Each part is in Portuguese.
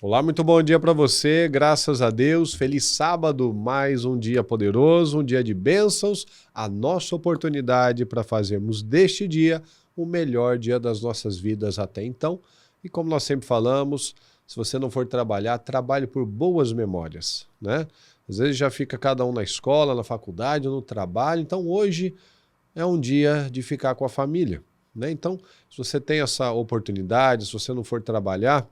Olá, muito bom dia para você, graças a Deus, feliz sábado, mais um dia poderoso, um dia de bênçãos, a nossa oportunidade para fazermos deste dia o melhor dia das nossas vidas até então. E como nós sempre falamos, se você não for trabalhar, trabalhe por boas memórias, né? Às vezes já fica cada um na escola, na faculdade, no trabalho, então hoje é um dia de ficar com a família, né? Então, se você tem essa oportunidade, se você não for trabalhar,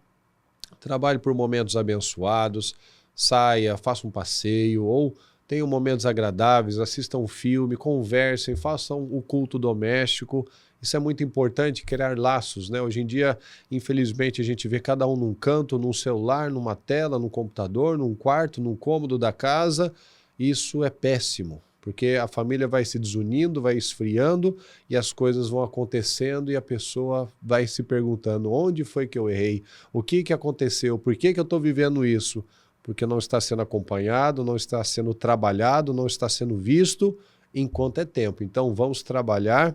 trabalhe por momentos abençoados, saia, faça um passeio ou tenham momentos agradáveis, assistam um filme, conversem, façam o culto doméstico. Isso é muito importante, criar laços, né? Hoje em dia, infelizmente, a gente vê cada um num canto, num celular, numa tela, num computador, num quarto, num cômodo da casa. Isso é péssimo, porque a família vai se desunindo, vai esfriando e as coisas vão acontecendo e a pessoa vai se perguntando onde foi que eu errei, o que que aconteceu, por que que eu estou vivendo isso? Porque não está sendo acompanhado, não está sendo trabalhado, não está sendo visto enquanto é tempo. Então vamos trabalhar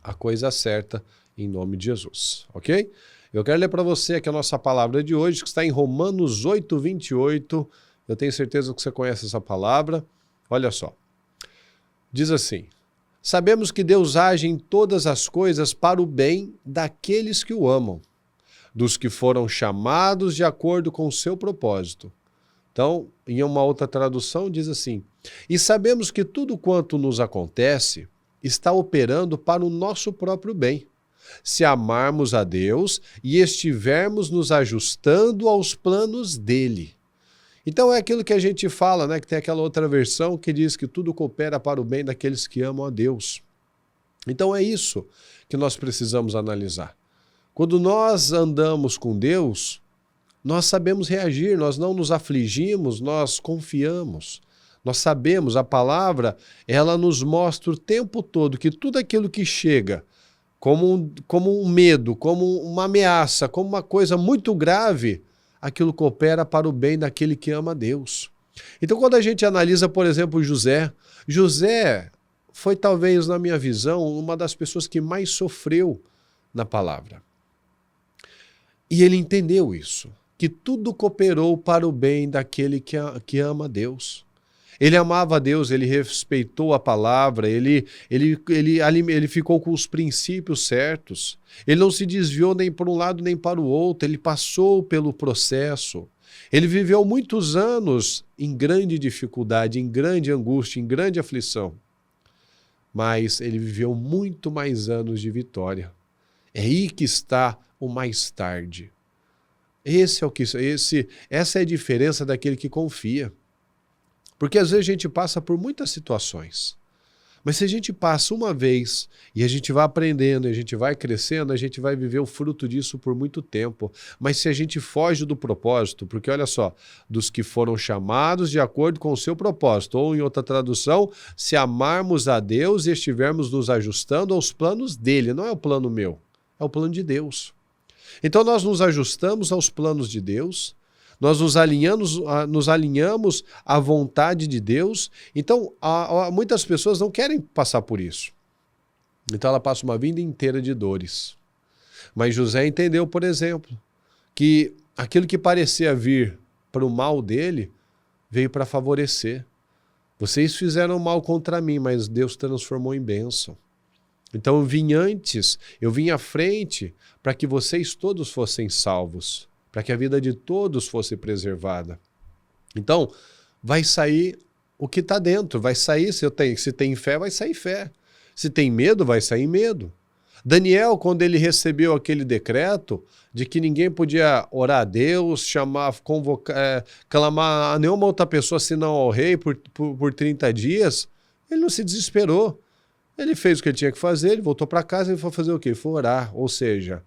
a coisa certa em nome de Jesus, ok? Eu quero ler para você aqui a nossa palavra de hoje, que está em Romanos 8:28. Eu tenho certeza que você conhece essa palavra. Olha só. Diz assim: sabemos que Deus age em todas as coisas para o bem daqueles que o amam, dos que foram chamados de acordo com o seu propósito. Então, em uma outra tradução, diz assim: e sabemos que tudo quanto nos acontece está operando para o nosso próprio bem, se amarmos a Deus e estivermos nos ajustando aos planos dele. Então é aquilo que a gente fala, né? Que tem aquela outra versão que diz que tudo coopera para o bem daqueles que amam a Deus. Então é isso que nós precisamos analisar. Quando nós andamos com Deus, nós sabemos reagir, nós não nos afligimos, nós confiamos. Nós sabemos, a palavra, ela nos mostra o tempo todo que tudo aquilo que chega como um medo, como uma ameaça, como uma coisa muito grave, aquilo coopera para o bem daquele que ama a Deus. Então, quando a gente analisa, por exemplo, José foi talvez, na minha visão, uma das pessoas que mais sofreu na palavra. E ele entendeu isso, que tudo cooperou para o bem daquele que ama a Deus. Ele amava a Deus, ele respeitou a palavra, ele ficou com os princípios certos. Ele não se desviou nem para um lado nem para o outro, ele passou pelo processo. Ele viveu muitos anos em grande dificuldade, em grande angústia, em grande aflição. Mas ele viveu muito mais anos de vitória. É aí que está o mais tarde. Essa é a diferença daquele que confia. Porque às vezes a gente passa por muitas situações. Mas se a gente passa uma vez e a gente vai aprendendo, a gente vai crescendo, a gente vai viver o fruto disso por muito tempo. Mas se a gente foge do propósito, porque olha só, dos que foram chamados de acordo com o seu propósito, ou em outra tradução, se amarmos a Deus e estivermos nos ajustando aos planos dele, não é o plano meu, é o plano de Deus. Então nós nos ajustamos aos planos de Deus, nós nos alinhamos à vontade de Deus. Então, muitas pessoas não querem passar por isso. Então ela passa uma vida inteira de dores. Mas José entendeu, por exemplo, que aquilo que parecia vir para o mal dele, veio para favorecer. Vocês fizeram mal contra mim, mas Deus transformou em bênção. Então eu vim antes, eu vim à frente, para que vocês todos fossem salvos, para que a vida de todos fosse preservada. Então, vai sair o que está dentro, vai sair, se tem fé, vai sair fé. Se tem medo, vai sair medo. Daniel, quando ele recebeu aquele decreto de que ninguém podia orar a Deus, clamar a nenhuma outra pessoa senão ao rei por 30 dias, ele não se desesperou. Ele fez o que ele tinha que fazer, ele voltou para casa e foi fazer o quê? Ele foi orar. Ou seja,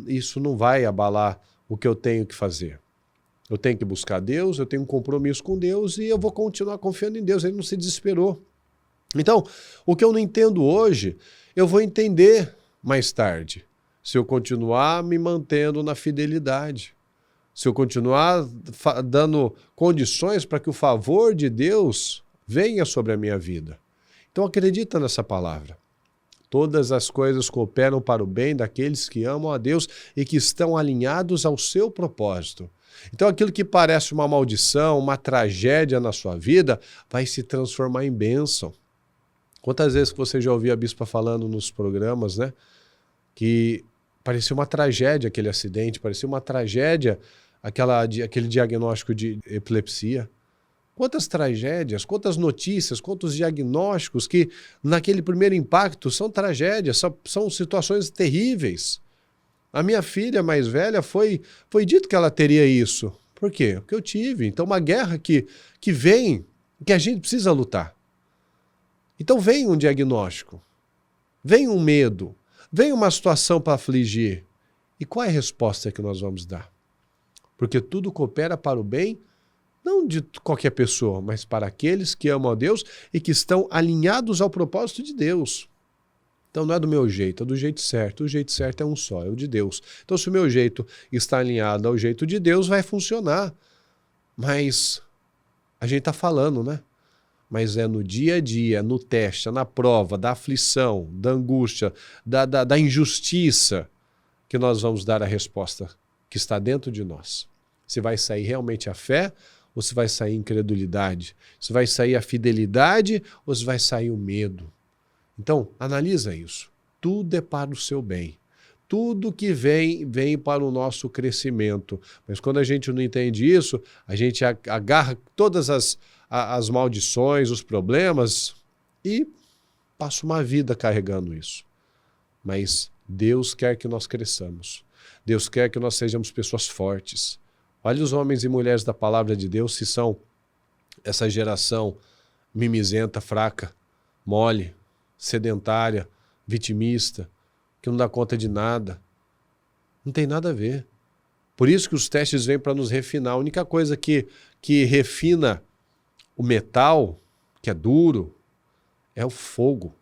isso não vai abalar o que eu tenho que fazer. Eu tenho que buscar Deus, eu tenho um compromisso com Deus e eu vou continuar confiando em Deus. Ele não se desesperou. Então, o que eu não entendo hoje, eu vou entender mais tarde. Se eu continuar me mantendo na fidelidade. Se eu continuar dando condições para que o favor de Deus venha sobre a minha vida. Então acredita nessa palavra. Todas as coisas cooperam para o bem daqueles que amam a Deus e que estão alinhados ao seu propósito. Então aquilo que parece uma maldição, uma tragédia na sua vida, vai se transformar em bênção. Quantas vezes que você já ouviu a bispa falando nos programas, né? Que parecia uma tragédia aquele acidente, parecia uma tragédia aquele diagnóstico de epilepsia. Quantas tragédias, quantas notícias, quantos diagnósticos que naquele primeiro impacto são tragédias, são situações terríveis. A minha filha mais velha foi dito que ela teria isso. Por quê? Porque eu tive. Então uma guerra que vem, que a gente precisa lutar. Então vem um diagnóstico, vem um medo, vem uma situação para afligir. E qual é a resposta que nós vamos dar? Porque tudo coopera para o bem, não de qualquer pessoa, mas para aqueles que amam a Deus e que estão alinhados ao propósito de Deus. Então não é do meu jeito, é do jeito certo. O jeito certo é um só, é o de Deus. Então se o meu jeito está alinhado ao jeito de Deus, vai funcionar. Mas a gente está falando, né? Mas é no dia a dia, no teste, na prova, da aflição, da angústia, da injustiça, que nós vamos dar a resposta que está dentro de nós. Se vai sair realmente a fé ou se vai sair a incredulidade? Se vai sair a fidelidade ou se vai sair o medo? Então, analisa isso. Tudo é para o seu bem. Tudo que vem para o nosso crescimento. Mas quando a gente não entende isso, a gente agarra todas as maldições, os problemas e passa uma vida carregando isso. Mas Deus quer que nós cresçamos. Deus quer que nós sejamos pessoas fortes. Olha os homens e mulheres da palavra de Deus, se são essa geração mimizenta, fraca, mole, sedentária, vitimista, que não dá conta de nada. Não tem nada a ver. Por isso que os testes vêm para nos refinar. A única coisa que refina o metal, que é duro, é o fogo.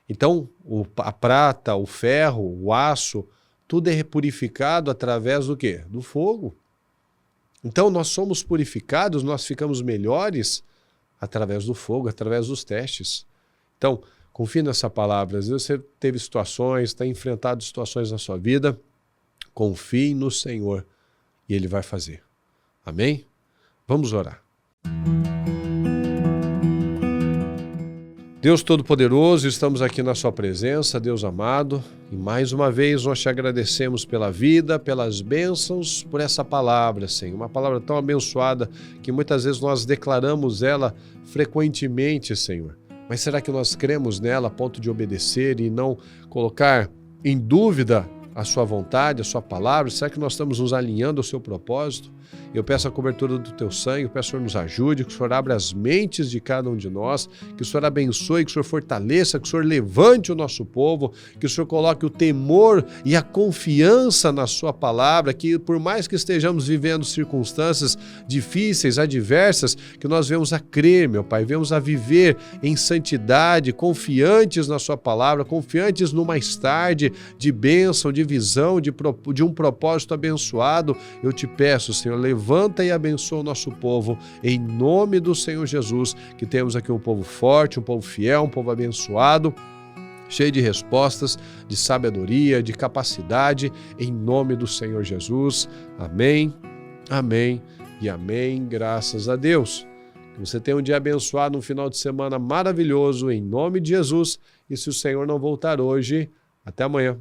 Então, a prata, o ferro, o aço, tudo é purificado através do quê? Do fogo. Então, nós somos purificados, nós ficamos melhores através do fogo, através dos testes. Então, confie nessa palavra. Às vezes você teve situações, está enfrentado situações na sua vida. Confie no Senhor e Ele vai fazer. Amém? Vamos orar. Deus Todo-Poderoso, estamos aqui na sua presença, Deus amado, e mais uma vez nós te agradecemos pela vida, pelas bênçãos, por essa palavra, Senhor, uma palavra tão abençoada que muitas vezes nós declaramos ela frequentemente, Senhor. Mas será que nós cremos nela a ponto de obedecer e não colocar em dúvida a sua vontade, a sua palavra? Será que nós estamos nos alinhando ao seu propósito? Eu peço a cobertura do teu sangue, eu peço que o Senhor nos ajude, que o Senhor abra as mentes de cada um de nós, que o Senhor abençoe, que o Senhor fortaleça, que o Senhor levante o nosso povo, que o Senhor coloque o temor e a confiança na sua palavra, que por mais que estejamos vivendo circunstâncias difíceis, adversas, que nós venhamos a crer, meu Pai, venhamos a viver em santidade, confiantes na sua palavra, confiantes no mais tarde, de bênção, de visão, de um propósito abençoado. Eu te peço, Senhor, levanta e abençoa o nosso povo, em nome do Senhor Jesus, que temos aqui um povo forte, um povo fiel, um povo abençoado, cheio de respostas, de sabedoria, de capacidade, em nome do Senhor Jesus. Amém, amém e amém, graças a Deus. Que você tenha um dia abençoado, um final de semana maravilhoso, em nome de Jesus, e se o Senhor não voltar hoje, até amanhã.